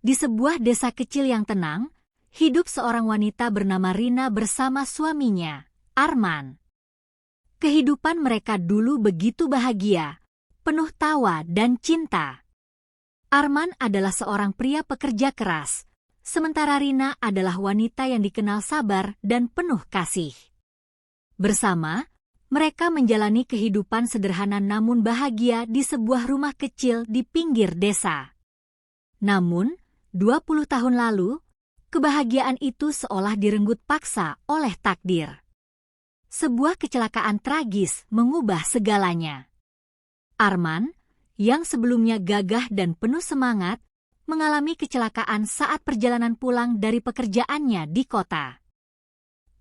Di sebuah desa kecil yang tenang, hidup seorang wanita bernama Rina bersama suaminya, Arman. Kehidupan mereka dulu begitu bahagia, penuh tawa dan cinta. Arman adalah seorang pria pekerja keras, sementara Rina adalah wanita yang dikenal sabar dan penuh kasih. Bersama, mereka menjalani kehidupan sederhana namun bahagia di sebuah rumah kecil di pinggir desa. Namun, 20 tahun lalu, kebahagiaan itu seolah direnggut paksa oleh takdir. Sebuah kecelakaan tragis mengubah segalanya. Arman, yang sebelumnya gagah dan penuh semangat, mengalami kecelakaan saat perjalanan pulang dari pekerjaannya di kota.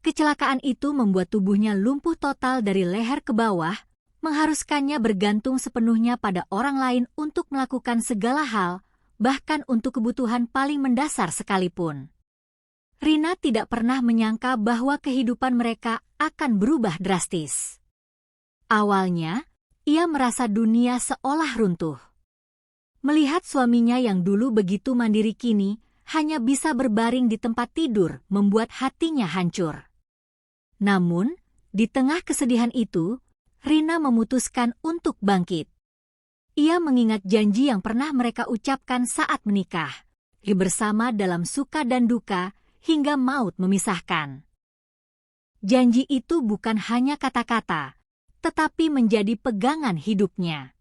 Kecelakaan itu membuat tubuhnya lumpuh total dari leher ke bawah, mengharuskannya bergantung sepenuhnya pada orang lain untuk melakukan segala hal, bahkan untuk kebutuhan paling mendasar sekalipun. Rina tidak pernah menyangka bahwa kehidupan mereka akan berubah drastis. Awalnya, ia merasa dunia seolah runtuh. Melihat suaminya yang dulu begitu mandiri kini, hanya bisa berbaring di tempat tidur membuat hatinya hancur. Namun, di tengah kesedihan itu, Rina memutuskan untuk bangkit. Ia mengingat janji yang pernah mereka ucapkan saat menikah, bersama dalam suka dan duka hingga maut memisahkan. Janji itu bukan hanya kata-kata, tetapi menjadi pegangan hidupnya.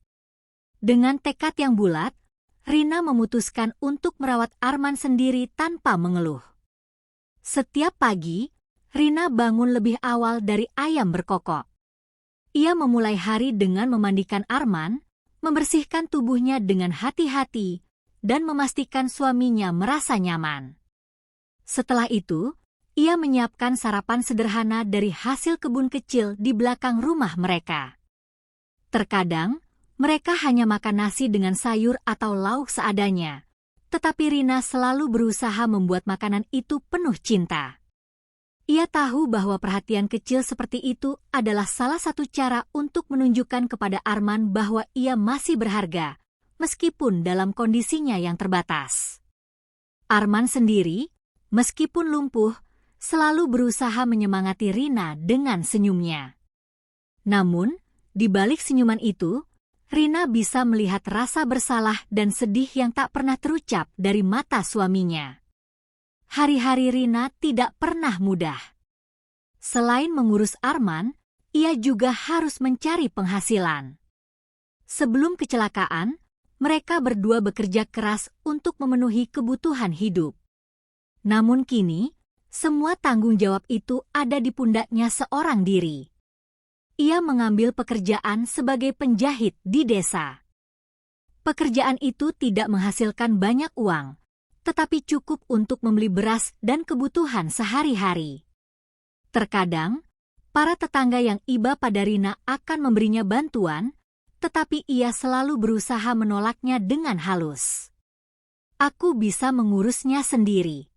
Dengan tekad yang bulat, Rina memutuskan untuk merawat Arman sendiri tanpa mengeluh. Setiap pagi, Rina bangun lebih awal dari ayam berkokok. Ia memulai hari dengan memandikan Arman, membersihkan tubuhnya dengan hati-hati, dan memastikan suaminya merasa nyaman. Setelah itu, ia menyiapkan sarapan sederhana dari hasil kebun kecil di belakang rumah mereka. Terkadang, mereka hanya makan nasi dengan sayur atau lauk seadanya, tetapi Rina selalu berusaha membuat makanan itu penuh cinta. Ia tahu bahwa perhatian kecil seperti itu adalah salah satu cara untuk menunjukkan kepada Arman bahwa ia masih berharga, meskipun dalam kondisinya yang terbatas. Arman sendiri, meskipun lumpuh, selalu berusaha menyemangati Rina dengan senyumnya. Namun, di balik senyuman itu, Rina bisa melihat rasa bersalah dan sedih yang tak pernah terucap dari mata suaminya. Hari-hari Rina tidak pernah mudah. Selain mengurus Arman, ia juga harus mencari penghasilan. Sebelum kecelakaan, mereka berdua bekerja keras untuk memenuhi kebutuhan hidup. Namun kini, semua tanggung jawab itu ada di pundaknya seorang diri. Ia mengambil pekerjaan sebagai penjahit di desa. Pekerjaan itu tidak menghasilkan banyak uang, tetapi cukup untuk membeli beras dan kebutuhan sehari-hari. Terkadang, para tetangga yang iba pada Rina akan memberinya bantuan, tetapi ia selalu berusaha menolaknya dengan halus. Aku bisa mengurusnya sendiri.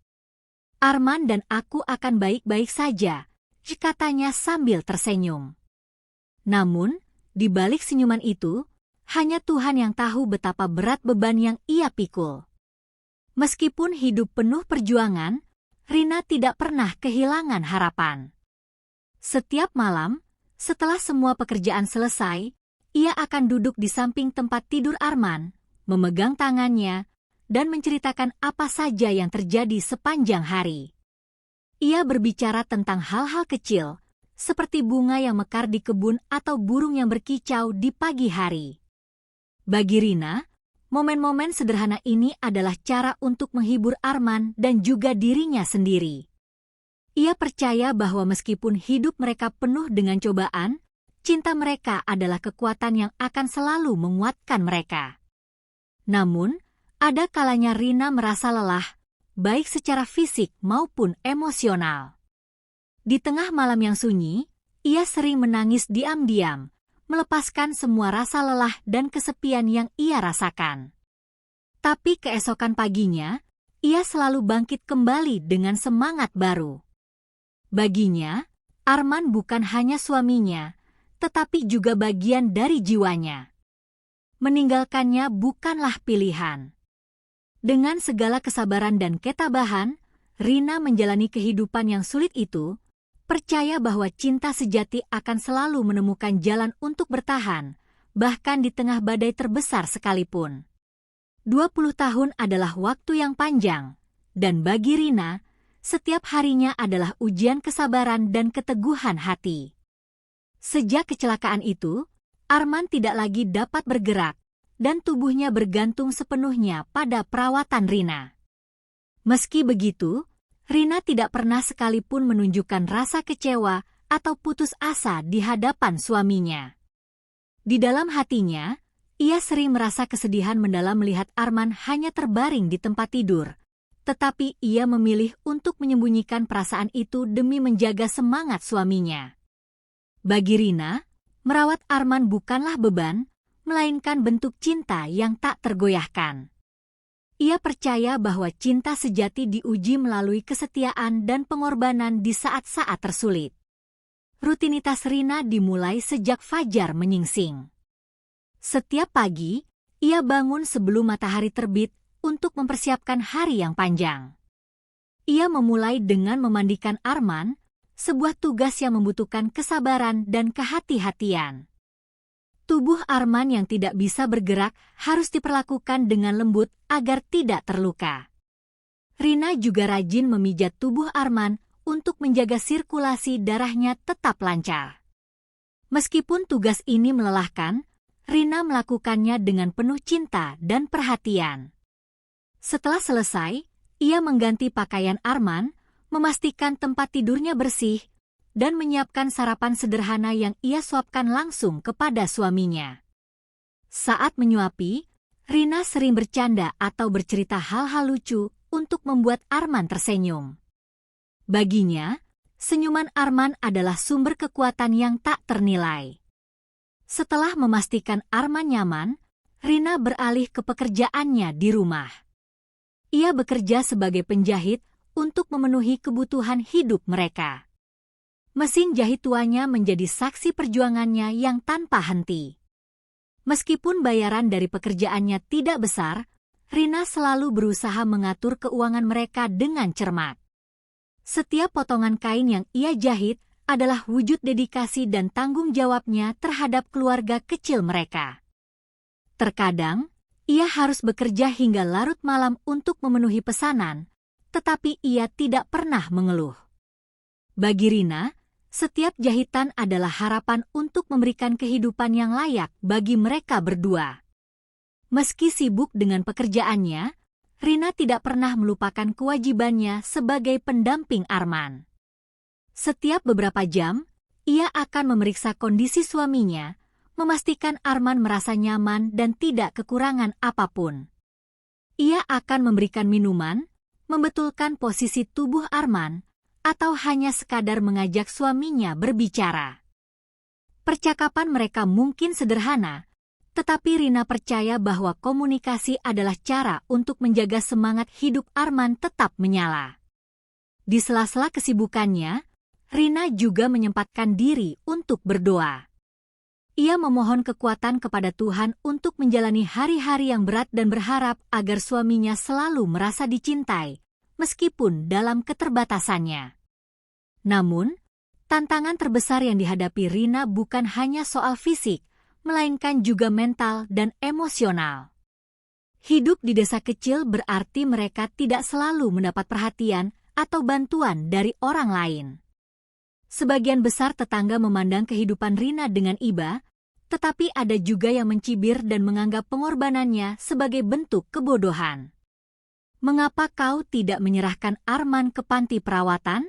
Arman dan aku akan baik-baik saja, katanya sambil tersenyum. Namun, di balik senyuman itu, hanya Tuhan yang tahu betapa berat beban yang ia pikul. Meskipun hidup penuh perjuangan, Rina tidak pernah kehilangan harapan. Setiap malam, setelah semua pekerjaan selesai, ia akan duduk di samping tempat tidur Arman, memegang tangannya, dan menceritakan apa saja yang terjadi sepanjang hari. Ia berbicara tentang hal-hal kecil, seperti bunga yang mekar di kebun atau burung yang berkicau di pagi hari. Bagi Rina, momen-momen sederhana ini adalah cara untuk menghibur Arman dan juga dirinya sendiri. Ia percaya bahwa meskipun hidup mereka penuh dengan cobaan, cinta mereka adalah kekuatan yang akan selalu menguatkan mereka. Namun, ada kalanya Rina merasa lelah, baik secara fisik maupun emosional. Di tengah malam yang sunyi, ia sering menangis diam-diam, melepaskan semua rasa lelah dan kesepian yang ia rasakan. Tapi keesokan paginya, ia selalu bangkit kembali dengan semangat baru. Baginya, Arman bukan hanya suaminya, tetapi juga bagian dari jiwanya. Meninggalkannya bukanlah pilihan. Dengan segala kesabaran dan ketabahan, Rina menjalani kehidupan yang sulit itu, percaya bahwa cinta sejati akan selalu menemukan jalan untuk bertahan, bahkan di tengah badai terbesar sekalipun. 20 tahun adalah waktu yang panjang, dan bagi Rina, setiap harinya adalah ujian kesabaran dan keteguhan hati. Sejak kecelakaan itu, Arman tidak lagi dapat bergerak, dan tubuhnya bergantung sepenuhnya pada perawatan Rina. Meski begitu, Rina tidak pernah sekalipun menunjukkan rasa kecewa atau putus asa di hadapan suaminya. Di dalam hatinya, ia sering merasa kesedihan mendalam melihat Arman hanya terbaring di tempat tidur, tetapi ia memilih untuk menyembunyikan perasaan itu demi menjaga semangat suaminya. Bagi Rina, merawat Arman bukanlah beban, melainkan bentuk cinta yang tak tergoyahkan. Ia percaya bahwa cinta sejati diuji melalui kesetiaan dan pengorbanan di saat-saat tersulit. Rutinitas Rina dimulai sejak fajar menyingsing. Setiap pagi, ia bangun sebelum matahari terbit untuk mempersiapkan hari yang panjang. Ia memulai dengan memandikan Arman, sebuah tugas yang membutuhkan kesabaran dan kehati-hatian. Tubuh Arman yang tidak bisa bergerak harus diperlakukan dengan lembut agar tidak terluka. Rina juga rajin memijat tubuh Arman untuk menjaga sirkulasi darahnya tetap lancar. Meskipun tugas ini melelahkan, Rina melakukannya dengan penuh cinta dan perhatian. Setelah selesai, ia mengganti pakaian Arman, memastikan tempat tidurnya bersih, dan menyiapkan sarapan sederhana yang ia suapkan langsung kepada suaminya. Saat menyuapi, Rina sering bercanda atau bercerita hal-hal lucu untuk membuat Arman tersenyum. Baginya, senyuman Arman adalah sumber kekuatan yang tak ternilai. Setelah memastikan Arman nyaman, Rina beralih ke pekerjaannya di rumah. Ia bekerja sebagai penjahit untuk memenuhi kebutuhan hidup mereka. Mesin jahit tuanya menjadi saksi perjuangannya yang tanpa henti. Meskipun bayaran dari pekerjaannya tidak besar, Rina selalu berusaha mengatur keuangan mereka dengan cermat. Setiap potongan kain yang ia jahit adalah wujud dedikasi dan tanggung jawabnya terhadap keluarga kecil mereka. Terkadang, ia harus bekerja hingga larut malam untuk memenuhi pesanan, tetapi ia tidak pernah mengeluh. Bagi Rina, setiap jahitan adalah harapan untuk memberikan kehidupan yang layak bagi mereka berdua. Meski sibuk dengan pekerjaannya, Rina tidak pernah melupakan kewajibannya sebagai pendamping Arman. Setiap beberapa jam, ia akan memeriksa kondisi suaminya, memastikan Arman merasa nyaman dan tidak kekurangan apapun. Ia akan memberikan minuman, membetulkan posisi tubuh Arman, atau hanya sekadar mengajak suaminya berbicara. Percakapan mereka mungkin sederhana, tetapi Rina percaya bahwa komunikasi adalah cara untuk menjaga semangat hidup Arman tetap menyala. Di sela-sela kesibukannya, Rina juga menyempatkan diri untuk berdoa. Ia memohon kekuatan kepada Tuhan untuk menjalani hari-hari yang berat dan berharap agar suaminya selalu merasa dicintai, meskipun dalam keterbatasannya. Namun, tantangan terbesar yang dihadapi Rina bukan hanya soal fisik, melainkan juga mental dan emosional. Hidup di desa kecil berarti mereka tidak selalu mendapat perhatian atau bantuan dari orang lain. Sebagian besar tetangga memandang kehidupan Rina dengan iba, tetapi ada juga yang mencibir dan menganggap pengorbanannya sebagai bentuk kebodohan. Mengapa kau tidak menyerahkan Arman ke panti perawatan?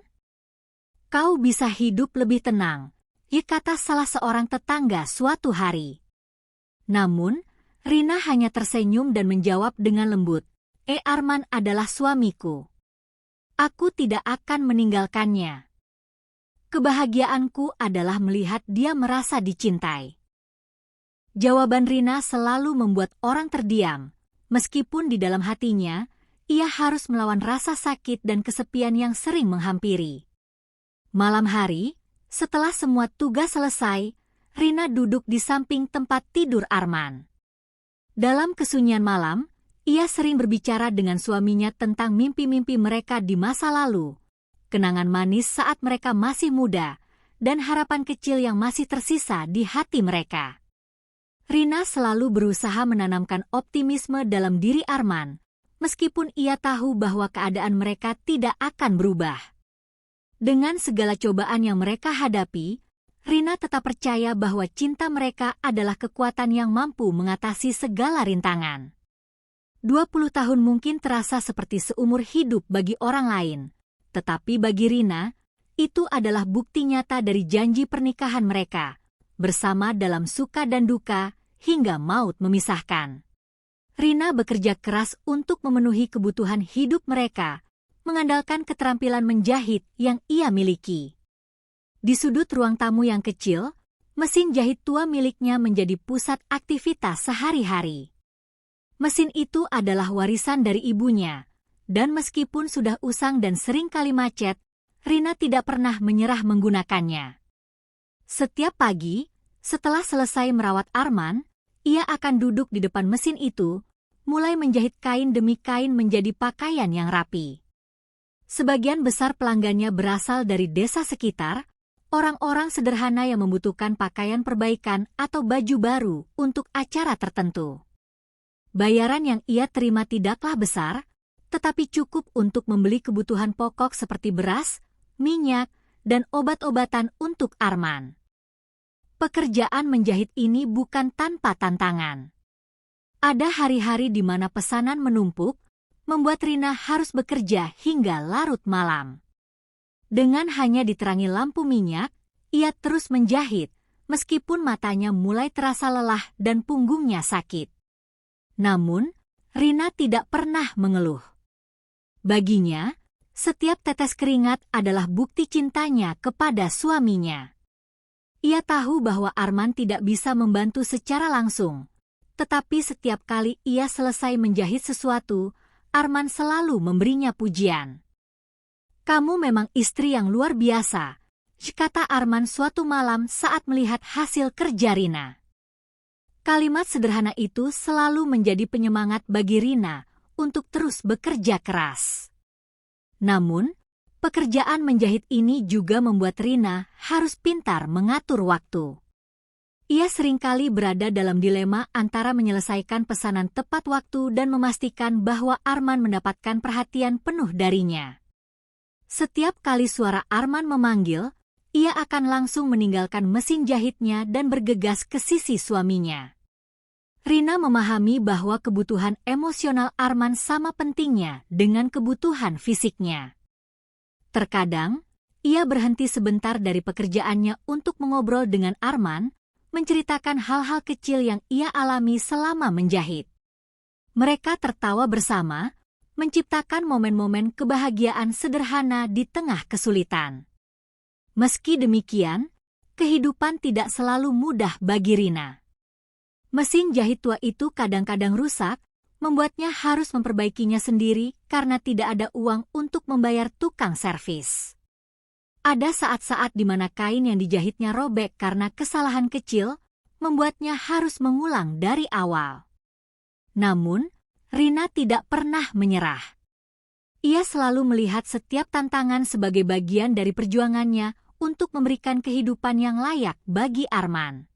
Kau bisa hidup lebih tenang, kata salah seorang tetangga suatu hari. Namun, Rina hanya tersenyum dan menjawab dengan lembut, Arman adalah suamiku. Aku tidak akan meninggalkannya. Kebahagiaanku adalah melihat dia merasa dicintai. Jawaban Rina selalu membuat orang terdiam, meskipun di dalam hatinya, ia harus melawan rasa sakit dan kesepian yang sering menghampiri. Malam hari, setelah semua tugas selesai, Rina duduk di samping tempat tidur Arman. Dalam kesunyian malam, Ia sering berbicara dengan suaminya tentang mimpi-mimpi mereka di masa lalu, kenangan manis saat mereka masih muda, dan harapan kecil yang masih tersisa di hati mereka. Rina selalu berusaha menanamkan optimisme dalam diri Arman, meskipun ia tahu bahwa keadaan mereka tidak akan berubah. Dengan segala cobaan yang mereka hadapi, Rina tetap percaya bahwa cinta mereka adalah kekuatan yang mampu mengatasi segala rintangan. 20 tahun mungkin terasa seperti seumur hidup bagi orang lain, tetapi bagi Rina, itu adalah bukti nyata dari janji pernikahan mereka, bersama dalam suka dan duka, hingga maut memisahkan. Rina bekerja keras untuk memenuhi kebutuhan hidup mereka, mengandalkan keterampilan menjahit yang ia miliki. Di sudut ruang tamu yang kecil, mesin jahit tua miliknya menjadi pusat aktivitas sehari-hari. Mesin itu adalah warisan dari ibunya, dan meskipun sudah usang dan sering kali macet, Rina tidak pernah menyerah menggunakannya. Setiap pagi, setelah selesai merawat Arman, ia akan duduk di depan mesin itu, mulai menjahit kain demi kain menjadi pakaian yang rapi. Sebagian besar pelanggannya berasal dari desa sekitar, orang-orang sederhana yang membutuhkan pakaian perbaikan atau baju baru untuk acara tertentu. Bayaran yang ia terima tidaklah besar, tetapi cukup untuk membeli kebutuhan pokok seperti beras, minyak, dan obat-obatan untuk Arman. Pekerjaan menjahit ini bukan tanpa tantangan. Ada hari-hari di mana pesanan menumpuk, membuat Rina harus bekerja hingga larut malam. Dengan hanya diterangi lampu minyak, ia terus menjahit, meskipun matanya mulai terasa lelah dan punggungnya sakit. Namun, Rina tidak pernah mengeluh. Baginya, setiap tetes keringat adalah bukti cintanya kepada suaminya. Ia tahu bahwa Arman tidak bisa membantu secara langsung, tetapi setiap kali ia selesai menjahit sesuatu, Arman selalu memberinya pujian. "Kamu memang istri yang luar biasa," kata Arman suatu malam saat melihat hasil kerja Rina. Kalimat sederhana itu selalu menjadi penyemangat bagi Rina untuk terus bekerja keras. Namun, pekerjaan menjahit ini juga membuat Rina harus pintar mengatur waktu. Ia seringkali berada dalam dilema antara menyelesaikan pesanan tepat waktu dan memastikan bahwa Arman mendapatkan perhatian penuh darinya. Setiap kali suara Arman memanggil, ia akan langsung meninggalkan mesin jahitnya dan bergegas ke sisi suaminya. Rina memahami bahwa kebutuhan emosional Arman sama pentingnya dengan kebutuhan fisiknya. Terkadang, ia berhenti sebentar dari pekerjaannya untuk mengobrol dengan Arman, menceritakan hal-hal kecil yang ia alami selama menjahit. Mereka tertawa bersama, menciptakan momen-momen kebahagiaan sederhana di tengah kesulitan. Meski demikian, kehidupan tidak selalu mudah bagi Rina. Mesin jahit tua itu kadang-kadang rusak, membuatnya harus memperbaikinya sendiri karena tidak ada uang untuk membayar tukang servis. Ada saat-saat di mana kain yang dijahitnya robek karena kesalahan kecil, membuatnya harus mengulang dari awal. Namun, Rina tidak pernah menyerah. Ia selalu melihat setiap tantangan sebagai bagian dari perjuangannya untuk memberikan kehidupan yang layak bagi Arman.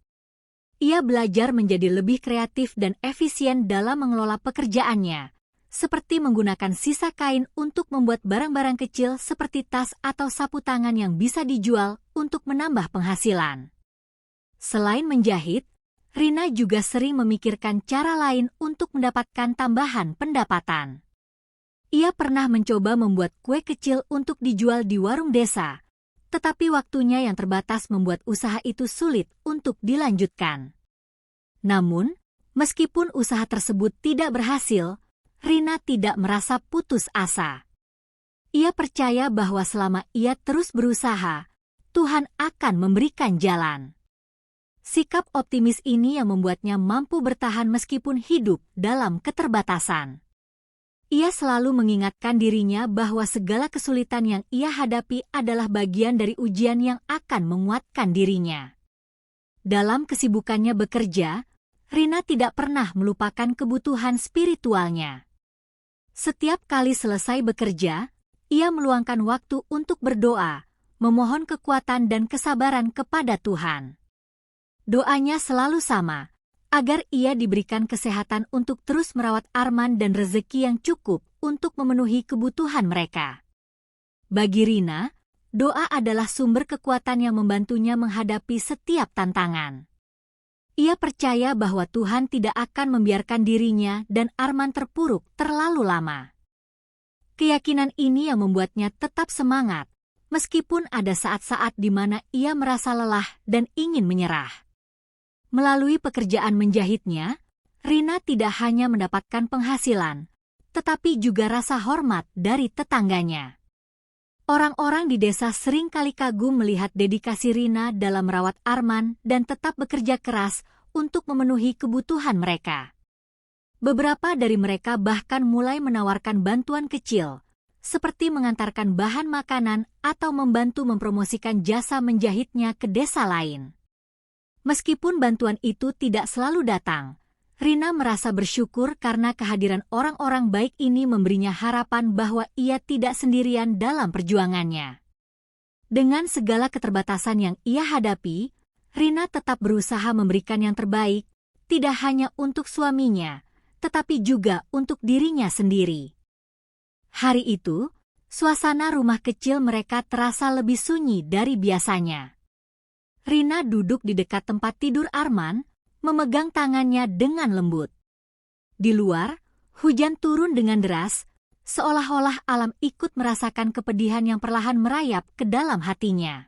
Ia belajar menjadi lebih kreatif dan efisien dalam mengelola pekerjaannya, seperti menggunakan sisa kain untuk membuat barang-barang kecil seperti tas atau sapu tangan yang bisa dijual untuk menambah penghasilan. Selain menjahit, Rina juga sering memikirkan cara lain untuk mendapatkan tambahan pendapatan. Ia pernah mencoba membuat kue kecil untuk dijual di warung desa, tetapi waktunya yang terbatas membuat usaha itu sulit untuk dilanjutkan. Namun, meskipun usaha tersebut tidak berhasil, Rina tidak merasa putus asa. Ia percaya bahwa selama ia terus berusaha, Tuhan akan memberikan jalan. Sikap optimis ini yang membuatnya mampu bertahan meskipun hidup dalam keterbatasan. Ia selalu mengingatkan dirinya bahwa segala kesulitan yang ia hadapi adalah bagian dari ujian yang akan menguatkan dirinya. Dalam kesibukannya bekerja, Rina tidak pernah melupakan kebutuhan spiritualnya. Setiap kali selesai bekerja, ia meluangkan waktu untuk berdoa, memohon kekuatan dan kesabaran kepada Tuhan. Doanya selalu sama, agar ia diberikan kesehatan untuk terus merawat Arman dan rezeki yang cukup untuk memenuhi kebutuhan mereka. Bagi Rina, doa adalah sumber kekuatan yang membantunya menghadapi setiap tantangan. Ia percaya bahwa Tuhan tidak akan membiarkan dirinya dan Arman terpuruk terlalu lama. Keyakinan ini yang membuatnya tetap semangat, meskipun ada saat-saat di mana ia merasa lelah dan ingin menyerah. Melalui pekerjaan menjahitnya, Rina tidak hanya mendapatkan penghasilan, tetapi juga rasa hormat dari tetangganya. Orang-orang di desa sering kali kagum melihat dedikasi Rina dalam merawat Arman dan tetap bekerja keras untuk memenuhi kebutuhan mereka. Beberapa dari mereka bahkan mulai menawarkan bantuan kecil, seperti mengantarkan bahan makanan atau membantu mempromosikan jasa menjahitnya ke desa lain. Meskipun bantuan itu tidak selalu datang, Rina merasa bersyukur karena kehadiran orang-orang baik ini memberinya harapan bahwa ia tidak sendirian dalam perjuangannya. Dengan segala keterbatasan yang ia hadapi, Rina tetap berusaha memberikan yang terbaik, tidak hanya untuk suaminya, tetapi juga untuk dirinya sendiri. Hari itu, suasana rumah kecil mereka terasa lebih sunyi dari biasanya. Rina duduk di dekat tempat tidur Arman, memegang tangannya dengan lembut. Di luar, hujan turun dengan deras, seolah-olah alam ikut merasakan kepedihan yang perlahan merayap ke dalam hatinya.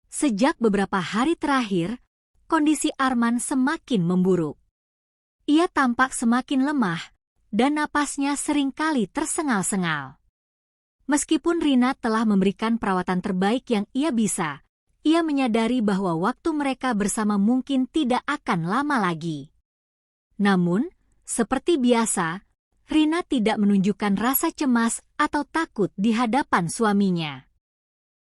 Sejak beberapa hari terakhir, kondisi Arman semakin memburuk. Ia tampak semakin lemah, dan napasnya seringkali tersengal-sengal. Meskipun Rina telah memberikan perawatan terbaik yang ia bisa, ia menyadari bahwa waktu mereka bersama mungkin tidak akan lama lagi. Namun, seperti biasa, Rina tidak menunjukkan rasa cemas atau takut di hadapan suaminya.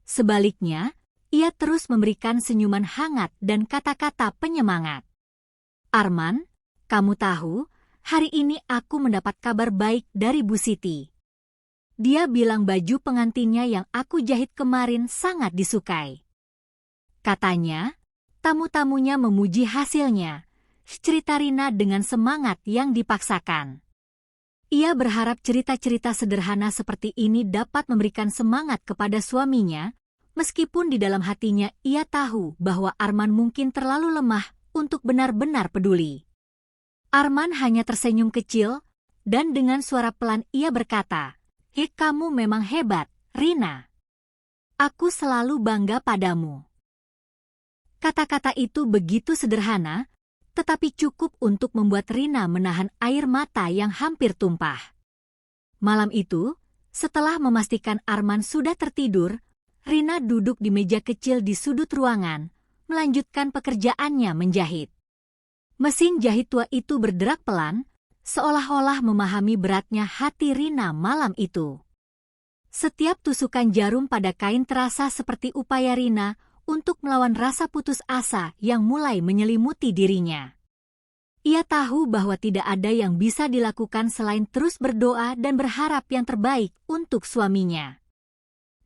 Sebaliknya, ia terus memberikan senyuman hangat dan kata-kata penyemangat. Arman, kamu tahu, hari ini aku mendapat kabar baik dari Bu Siti. Dia bilang baju pengantinnya yang aku jahit kemarin sangat disukai. Katanya, tamu-tamunya memuji hasilnya, cerita Rina dengan semangat yang dipaksakan. Ia berharap cerita-cerita sederhana seperti ini dapat memberikan semangat kepada suaminya, meskipun di dalam hatinya ia tahu bahwa Arman mungkin terlalu lemah untuk benar-benar peduli. Arman hanya tersenyum kecil, dan dengan suara pelan ia berkata, kamu memang hebat, Rina. Aku selalu bangga padamu." Kata-kata itu begitu sederhana, tetapi cukup untuk membuat Rina menahan air mata yang hampir tumpah. Malam itu, setelah memastikan Arman sudah tertidur, Rina duduk di meja kecil di sudut ruangan, melanjutkan pekerjaannya menjahit. Mesin jahit tua itu berderak pelan, seolah-olah memahami beratnya hati Rina malam itu. Setiap tusukan jarum pada kain terasa seperti upaya Rina untuk melawan rasa putus asa yang mulai menyelimuti dirinya. Ia tahu bahwa tidak ada yang bisa dilakukan selain terus berdoa dan berharap yang terbaik untuk suaminya.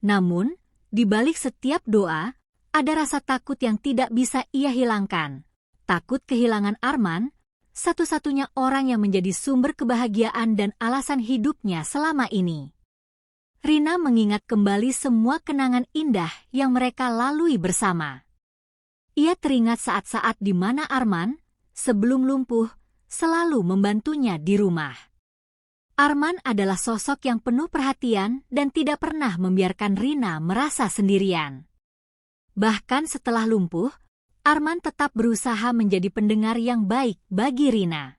Namun, di balik setiap doa, ada rasa takut yang tidak bisa ia hilangkan. Takut kehilangan Arman, satu-satunya orang yang menjadi sumber kebahagiaan dan alasan hidupnya selama ini. Rina mengingat kembali semua kenangan indah yang mereka lalui bersama. Ia teringat saat-saat di mana Arman, sebelum lumpuh, selalu membantunya di rumah. Arman adalah sosok yang penuh perhatian dan tidak pernah membiarkan Rina merasa sendirian. Bahkan setelah lumpuh, Arman tetap berusaha menjadi pendengar yang baik bagi Rina.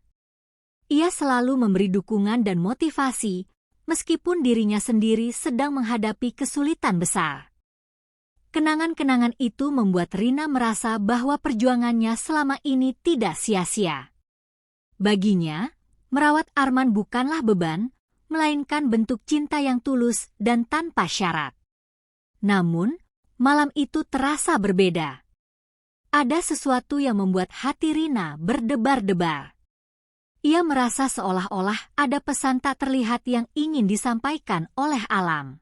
Ia selalu memberi dukungan dan motivasi, meskipun dirinya sendiri sedang menghadapi kesulitan besar. Kenangan-kenangan itu membuat Rina merasa bahwa perjuangannya selama ini tidak sia-sia. Baginya, merawat Arman bukanlah beban, melainkan bentuk cinta yang tulus dan tanpa syarat. Namun, malam itu terasa berbeda. ada sesuatu yang membuat hati Rina berdebar-debar. Ia merasa seolah-olah ada pesan tak terlihat yang ingin disampaikan oleh alam.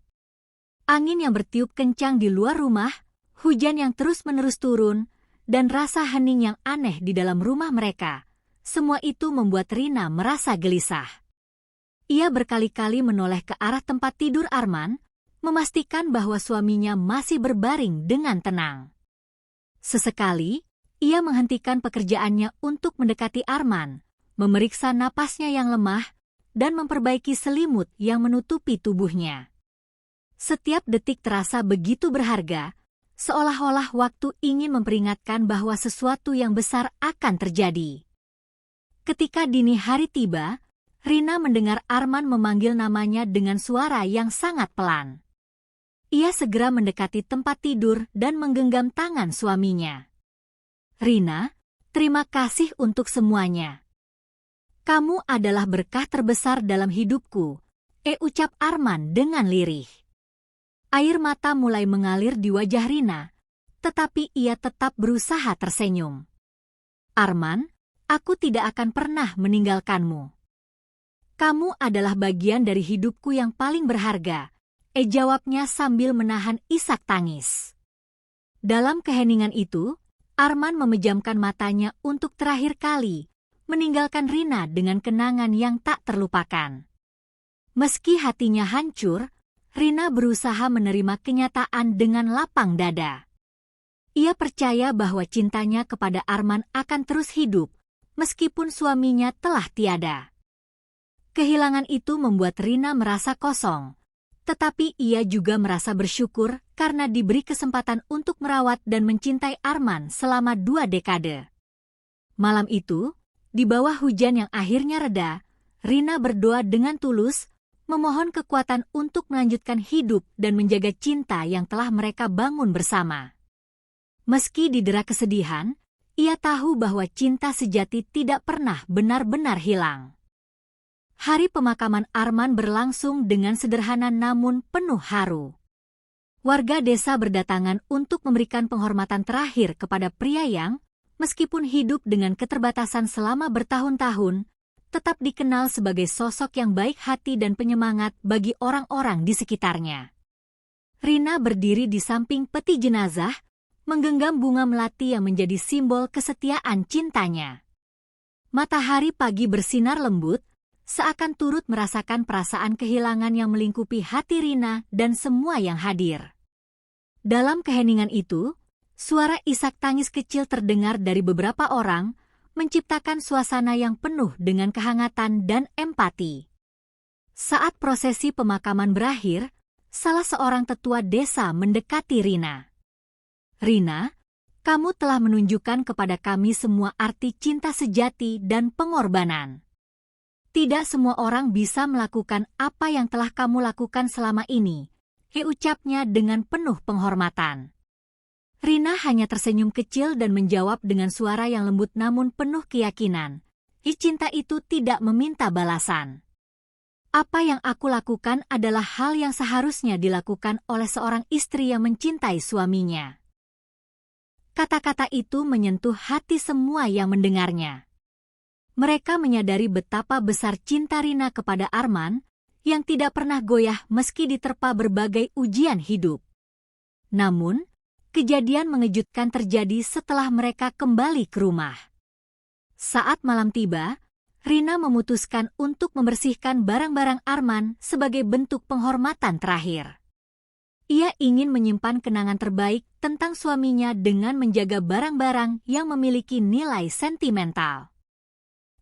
Angin yang bertiup kencang di luar rumah, hujan yang terus-menerus turun, dan rasa hening yang aneh di dalam rumah mereka. Semua itu membuat Rina merasa gelisah. Ia berkali-kali menoleh ke arah tempat tidur Arman, memastikan bahwa suaminya masih berbaring dengan tenang. Sesekali, ia menghentikan pekerjaannya untuk mendekati Arman, memeriksa napasnya yang lemah, dan memperbaiki selimut yang menutupi tubuhnya. Setiap detik terasa begitu berharga, seolah-olah waktu ingin memperingatkan bahwa sesuatu yang besar akan terjadi. Ketika dini hari tiba, Rina mendengar Arman memanggil namanya dengan suara yang sangat pelan. Ia segera mendekati tempat tidur dan menggenggam tangan suaminya. "Rina, terima kasih untuk semuanya. Kamu adalah berkah terbesar dalam hidupku," ucap Arman dengan lirih. Air mata mulai mengalir di wajah Rina, tetapi ia tetap berusaha tersenyum. "Arman, aku tidak akan pernah meninggalkanmu. Kamu adalah bagian dari hidupku yang paling berharga," jawabnya sambil menahan isak tangis. Dalam keheningan itu, Arman memejamkan matanya untuk terakhir kali, meninggalkan Rina dengan kenangan yang tak terlupakan. Meski hatinya hancur, Rina berusaha menerima kenyataan dengan lapang dada. Ia percaya bahwa cintanya kepada Arman akan terus hidup, meskipun suaminya telah tiada. Kehilangan itu membuat Rina merasa kosong, tetapi ia juga merasa bersyukur karena diberi kesempatan untuk merawat dan mencintai Arman selama 2 dekade. Malam itu, di bawah hujan yang akhirnya reda, Rina berdoa dengan tulus, memohon kekuatan untuk melanjutkan hidup dan menjaga cinta yang telah mereka bangun bersama. Meski didera kesedihan, ia tahu bahwa cinta sejati tidak pernah benar-benar hilang. Hari pemakaman Arman berlangsung dengan sederhana namun penuh haru. Warga desa berdatangan untuk memberikan penghormatan terakhir kepada pria yang, meskipun hidup dengan keterbatasan selama bertahun-tahun, tetap dikenal sebagai sosok yang baik hati dan penyemangat bagi orang-orang di sekitarnya. Rina berdiri di samping peti jenazah, menggenggam bunga melati yang menjadi simbol kesetiaan cintanya. Matahari pagi bersinar lembut, seakan turut merasakan perasaan kehilangan yang melingkupi hati Rina dan semua yang hadir. Dalam keheningan itu, suara isak tangis kecil terdengar dari beberapa orang, menciptakan suasana yang penuh dengan kehangatan dan empati. Saat prosesi pemakaman berakhir, salah seorang tetua desa mendekati Rina. "Rina, kamu telah menunjukkan kepada kami semua arti cinta sejati dan pengorbanan. Tidak semua orang bisa melakukan apa yang telah kamu lakukan selama ini," ucapnya dengan penuh penghormatan. Rina hanya tersenyum kecil dan menjawab dengan suara yang lembut namun penuh keyakinan. Cinta itu tidak meminta balasan. "Apa yang aku lakukan adalah hal yang seharusnya dilakukan oleh seorang istri yang mencintai suaminya." Kata-kata itu menyentuh hati semua yang mendengarnya. Mereka menyadari betapa besar cinta Rina kepada Arman, yang tidak pernah goyah meski diterpa berbagai ujian hidup. Namun, kejadian mengejutkan terjadi setelah mereka kembali ke rumah. Saat malam tiba, Rina memutuskan untuk membersihkan barang-barang Arman sebagai bentuk penghormatan terakhir. Ia ingin menyimpan kenangan terbaik tentang suaminya dengan menjaga barang-barang yang memiliki nilai sentimental.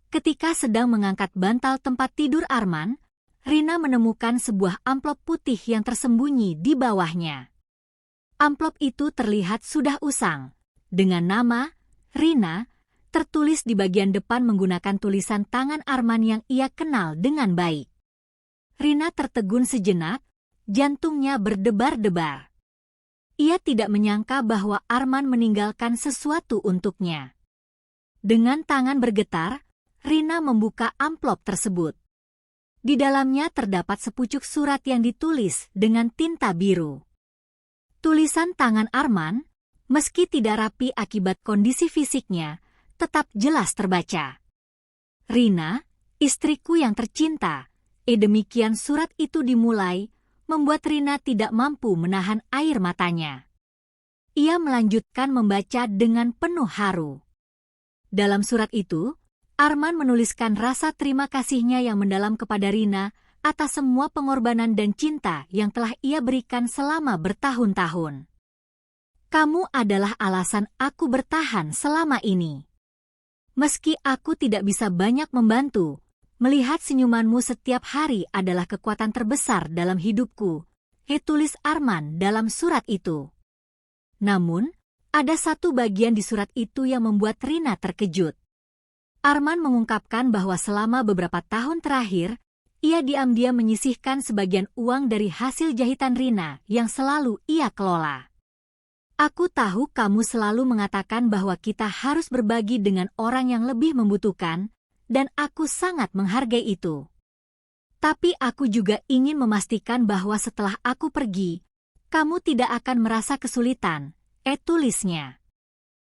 Ketika sedang mengangkat bantal tempat tidur Arman, Rina menemukan sebuah amplop putih yang tersembunyi di bawahnya. Amplop itu terlihat sudah usang, dengan nama Rina tertulis di bagian depan menggunakan tulisan tangan Arman yang ia kenal dengan baik. Rina tertegun sejenak, jantungnya berdebar-debar. Ia tidak menyangka bahwa Arman meninggalkan sesuatu untuknya. Dengan tangan bergetar, Rina membuka amplop tersebut. Di dalamnya terdapat sepucuk surat yang ditulis dengan tinta biru. Tulisan tangan Arman, Meski tidak rapi akibat kondisi fisiknya, tetap jelas terbaca. Rina, istriku yang tercinta, demikian surat itu dimulai, membuat Rina tidak mampu menahan air matanya. Ia melanjutkan membaca dengan penuh haru. Dalam surat itu, Arman menuliskan rasa terima kasihnya yang mendalam kepada Rina atas semua pengorbanan dan cinta yang telah ia berikan selama bertahun-tahun. Kamu adalah alasan aku bertahan selama ini. Meski aku tidak bisa banyak membantu, melihat senyumanmu setiap hari adalah kekuatan terbesar dalam hidupku, tulis Arman dalam surat itu. Namun, ada satu bagian di surat itu yang membuat Rina terkejut. Arman mengungkapkan bahwa selama beberapa tahun terakhir, ia diam-diam menyisihkan sebagian uang dari hasil jahitan Rina yang selalu ia kelola. Aku tahu kamu selalu mengatakan bahwa kita harus berbagi dengan orang yang lebih membutuhkan, dan aku sangat menghargai itu. Tapi aku juga ingin memastikan bahwa setelah aku pergi, kamu tidak akan merasa kesulitan, tulisnya.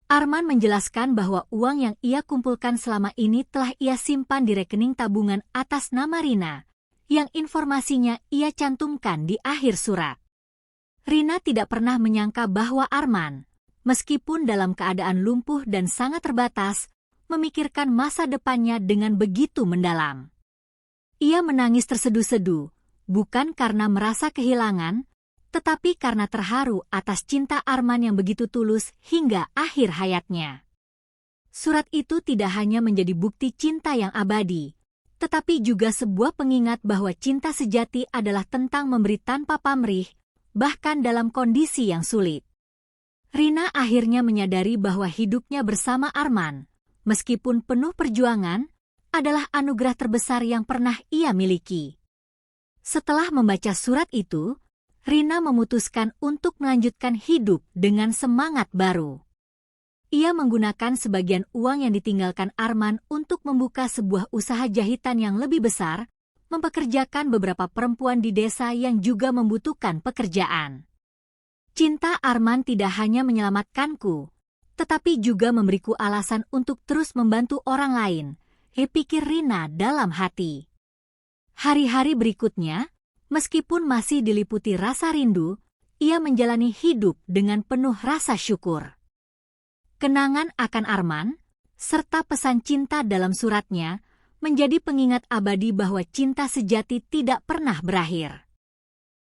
Arman menjelaskan bahwa uang yang ia kumpulkan selama ini telah ia simpan di rekening tabungan atas nama Rina, yang informasinya ia cantumkan di akhir surat. Rina tidak pernah menyangka bahwa Arman, meskipun dalam keadaan lumpuh dan sangat terbatas, memikirkan masa depannya dengan begitu mendalam. Ia menangis terseduh-seduh, bukan karena merasa kehilangan, tetapi karena terharu atas cinta Arman yang begitu tulus hingga akhir hayatnya. Surat itu tidak hanya menjadi bukti cinta yang abadi, tetapi juga sebuah pengingat bahwa cinta sejati adalah tentang memberi tanpa pamrih, bahkan dalam kondisi yang sulit. Rina akhirnya menyadari bahwa hidupnya bersama Arman, meskipun penuh perjuangan, adalah anugerah terbesar yang pernah ia miliki. Setelah membaca surat itu, Rina memutuskan untuk melanjutkan hidup dengan semangat baru. Ia menggunakan sebagian uang yang ditinggalkan Arman untuk membuka sebuah usaha jahitan yang lebih besar, mempekerjakan beberapa perempuan di desa yang juga membutuhkan pekerjaan. Cinta Arman tidak hanya menyelamatkanku, tetapi juga memberiku alasan untuk terus membantu orang lain, pikir Rina dalam hati. Hari-hari berikutnya, meskipun masih diliputi rasa rindu, ia menjalani hidup dengan penuh rasa syukur. Kenangan akan Arman, serta pesan cinta dalam suratnya, menjadi pengingat abadi bahwa cinta sejati tidak pernah berakhir.